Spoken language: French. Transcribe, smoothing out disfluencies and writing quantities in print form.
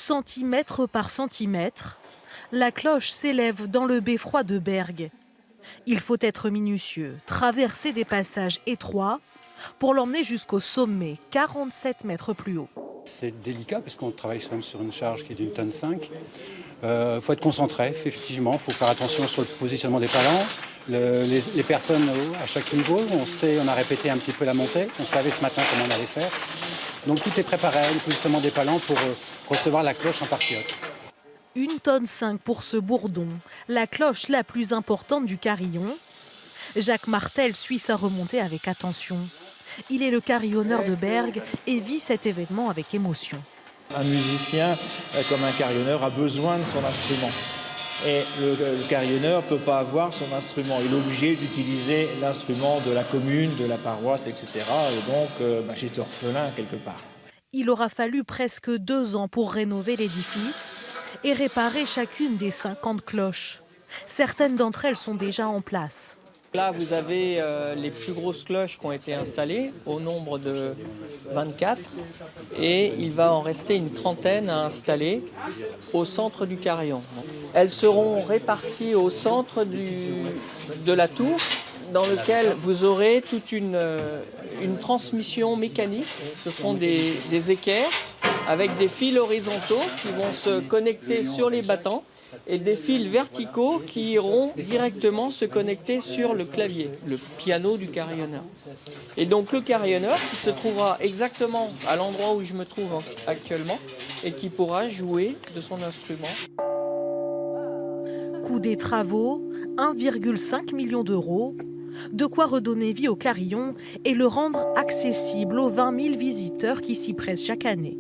Centimètre par centimètre, la cloche s'élève dans le beffroi de Bergues. Il faut être minutieux, traverser des passages étroits pour l'emmener jusqu'au sommet, 47 mètres plus haut. C'est délicat parce qu'on travaille quand même sur une charge qui est d'une tonne 5. Il faut être concentré, effectivement. Il faut faire attention sur le positionnement des palans. Les personnes à chaque niveau, on a répété un petit peu la montée. On savait ce matin comment on allait faire. Donc tout est préparé, le positionnement des palans pour recevoir la cloche en partie haute. 1,5 tonne pour ce bourdon, la cloche la plus importante du carillon. Jacques Martel suit sa remontée avec attention. Il est le carillonneur de Bergues et vit cet événement avec émotion. Un musicien, comme un carillonneur, a besoin de son instrument. Et le carillonneur ne peut pas avoir son instrument. Il est obligé d'utiliser l'instrument de la commune, de la paroisse, etc. Et donc, j'étais orphelin quelque part. Il aura fallu presque 2 ans pour rénover l'édifice et réparer chacune des 50 cloches. Certaines d'entre elles sont déjà en place. Là, vous avez les plus grosses cloches qui ont été installées, au nombre de 24. Et il va en rester une trentaine à installer au centre du carillon. Elles seront réparties au centre de la tour, dans lequel vous aurez toute une transmission mécanique. Ce seront des équerres avec des fils horizontaux qui vont se connecter sur les battants et des fils verticaux qui iront directement se connecter sur le clavier, le piano du carillonneur. Et donc le carillonneur qui se trouvera exactement à l'endroit où je me trouve actuellement et qui pourra jouer de son instrument. Coût des travaux, 1,5 million d'euros. De quoi redonner vie au carillon et le rendre accessible aux 20 000 visiteurs qui s'y pressent chaque année.